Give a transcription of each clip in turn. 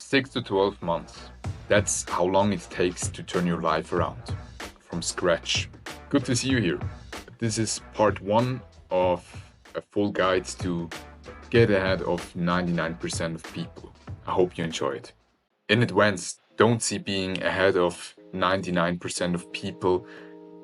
6 to 12 months. That's how long it takes to turn your life around from scratch. Good to see you here. This is part 1 of a full guide to get ahead of 99% of people. I hope you enjoy it. In advance, don't see being ahead of 99% of people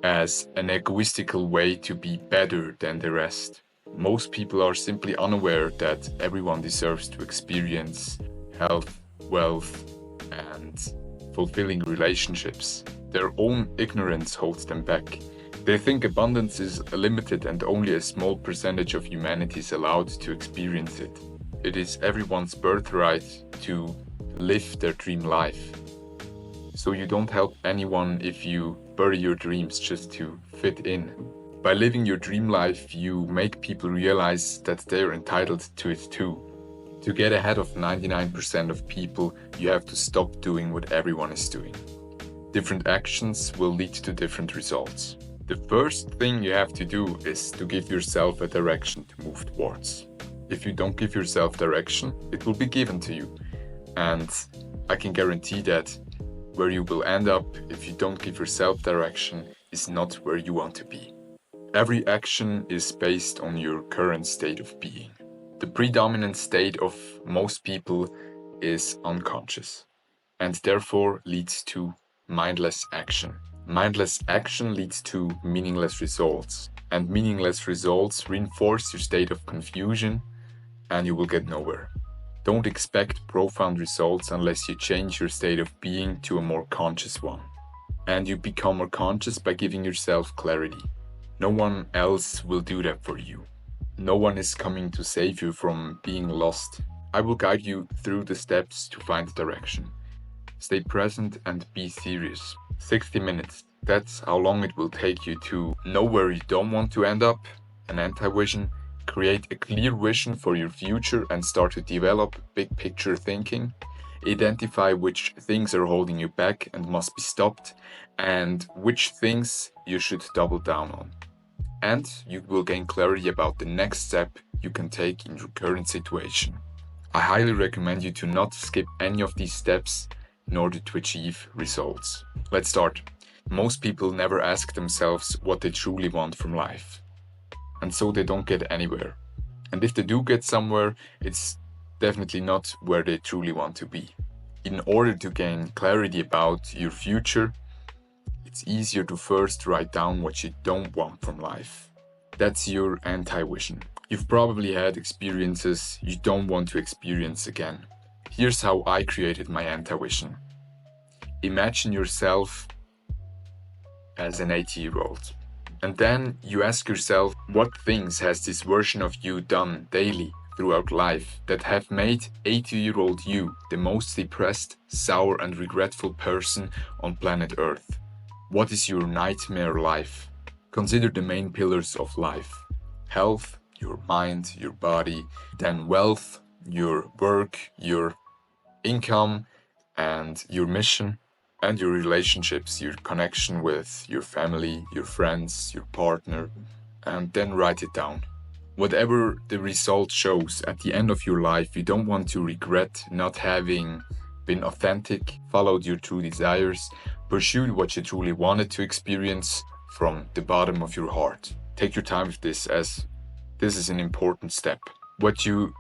as an egoistical way to be better than the rest. Most people are simply unaware that everyone deserves to experience health, wealth, and fulfilling relationships. Their own ignorance holds them back. They think abundance is limited and only a small percentage of humanity is allowed to experience it. It is everyone's birthright to live their dream life. So you don't help anyone if you bury your dreams just to fit in. By living your dream life, you make people realize that they're entitled to it too. To get ahead of 99% of people, you have to stop doing what everyone is doing. Different actions will lead to different results. The first thing you have to do is to give yourself a direction to move towards. If you don't give yourself direction, it will be given to you. And I can guarantee that where you will end up if you don't give yourself direction is not where you want to be. Every action is based on your current state of being. The predominant state of most people is unconscious and therefore leads to mindless action. Mindless action leads to meaningless results, and meaningless results reinforce your state of confusion and you will get nowhere. Don't expect profound results unless you change your state of being to a more conscious one. And you become more conscious by giving yourself clarity. No one else will do that for you. No one is coming to save you from being lost. I will guide you through the steps to find direction. Stay present and be serious. 60 minutes. That's how long it will take you to know where you don't want to end up, an anti-vision, create a clear vision for your future and start to develop big picture thinking, identify which things are holding you back and must be stopped, and which things you should double down on. And you will gain clarity about the next step you can take in your current situation. I highly recommend you to not skip any of these steps in order to achieve results. Let's start. Most people never ask themselves what they truly want from life. And so they don't get anywhere. And if they do get somewhere, it's definitely not where they truly want to be. In order to gain clarity about your future, it's easier to first write down what you don't want from life. That's your anti-vision. You've probably had experiences you don't want to experience again. Here's how I created my anti-vision. Imagine yourself as an 80-year-old. And then you ask yourself, what things has this version of you done daily throughout life that have made 80-year-old you the most depressed, sour and regretful person on planet Earth? What is your nightmare life? Consider the main pillars of life. Health, your mind, your body, then wealth, your work, your income and your mission, and your relationships, your connection with your family, your friends, your partner, and then write it down. Whatever the result shows at the end of your life, you don't want to regret not having been authentic, followed your true desires, pursued what you truly wanted to experience from the bottom of your heart. Take your time with this, as this is an important step. What you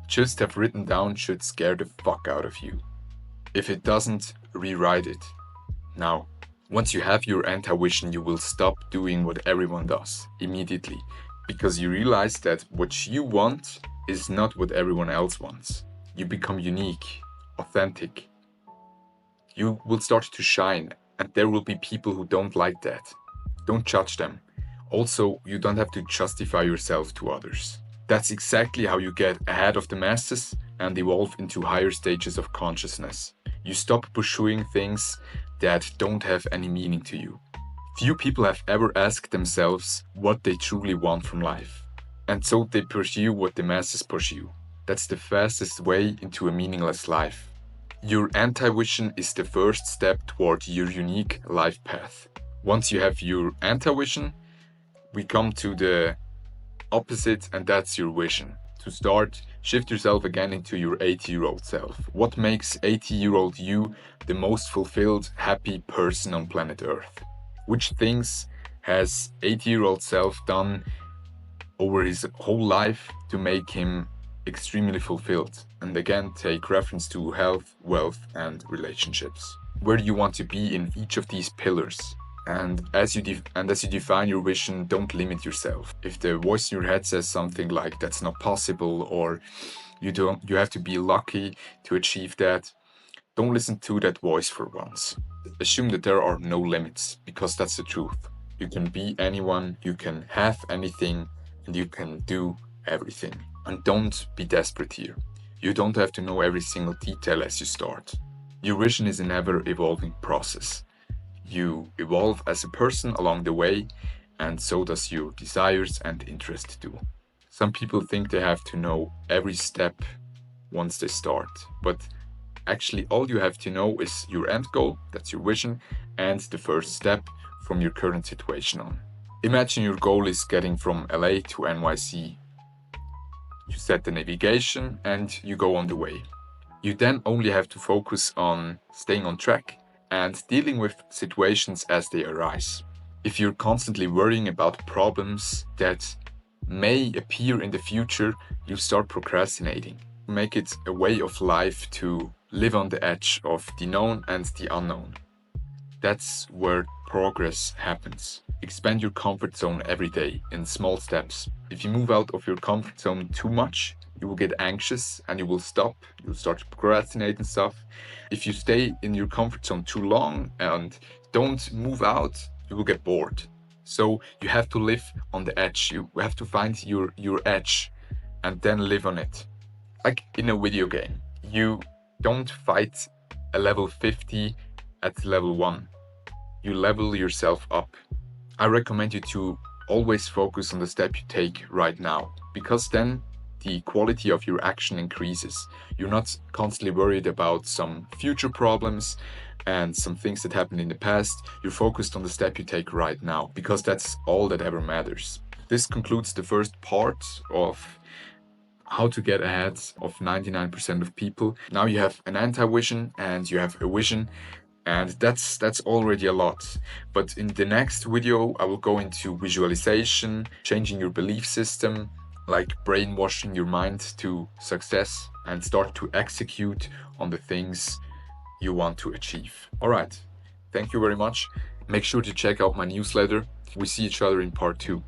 just have written down should scare the fuck out of you. If it doesn't, rewrite it. Now, once you have your anti-vision, you will stop doing what everyone does immediately, because you realize that what you want is not what everyone else wants. You become unique, authentic. You will start to shine, and there will be people who don't like that. Don't judge them. Also, you don't have to justify yourself to others. That's exactly how you get ahead of the masses and evolve into higher stages of consciousness. You stop pursuing things that don't have any meaning to you. Few people have ever asked themselves what they truly want from life. And so they pursue what the masses pursue. That's the fastest way into a meaningless life. Your anti-vision is the first step toward your unique life path. Once you have your anti-vision, we come to the opposite, and that's your vision. To start, shift yourself again into your 80-year-old self. What makes 80-year-old you the most fulfilled, happy person on planet Earth? Which things has 80-year-old self done over his whole life to make him extremely fulfilled? And again, take reference to health, wealth, and relationships. Where do you want to be in each of these pillars? And as you define your vision, don't limit yourself. If the voice in your head says something like that's not possible, or you have to be lucky to achieve that, don't listen to that voice for once. Assume that there are no limits, because that's the truth. You can be anyone, you can have anything, and you can do everything. And don't be desperate here. You don't have to know every single detail as you start. Your vision is an ever-evolving process. You evolve as a person along the way, and so does your desires and interests too. Some people think they have to know every step once they start, but actually all you have to know is your end goal, that's your vision, and the first step from your current situation on. Imagine your goal is getting from LA to NYC. You set the navigation and you go on the way. You then only have to focus on staying on track and dealing with situations as they arise. If you're constantly worrying about problems that may appear in the future, you start procrastinating. Make it a way of life to live on the edge of the known and the unknown. That's where progress happens. Expand your comfort zone every day in small steps. If you move out of your comfort zone too much, you will get anxious and you will stop. You'll start to procrastinate and stuff. If you stay in your comfort zone too long and don't move out, you will get bored. So you have to live on the edge. You have to find your edge and then live on it. Like in a video game, you don't fight a level 50 at level 1. You level yourself up. I recommend you to always focus on the step you take right now, because then the quality of your action increases. You're not constantly worried about some future problems and some things that happened in the past. You're focused on the step you take right now, because that's all that ever matters. This concludes the first part of how to get ahead of 99% of people. Now you have an anti-vision and you have a vision, and that's already a lot. But in the next video, I will go into visualization, changing your belief system, like brainwashing your mind to success, and start to execute on the things you want to achieve. All right, thank you very much. Make sure to check out my newsletter. We see each other in part 2.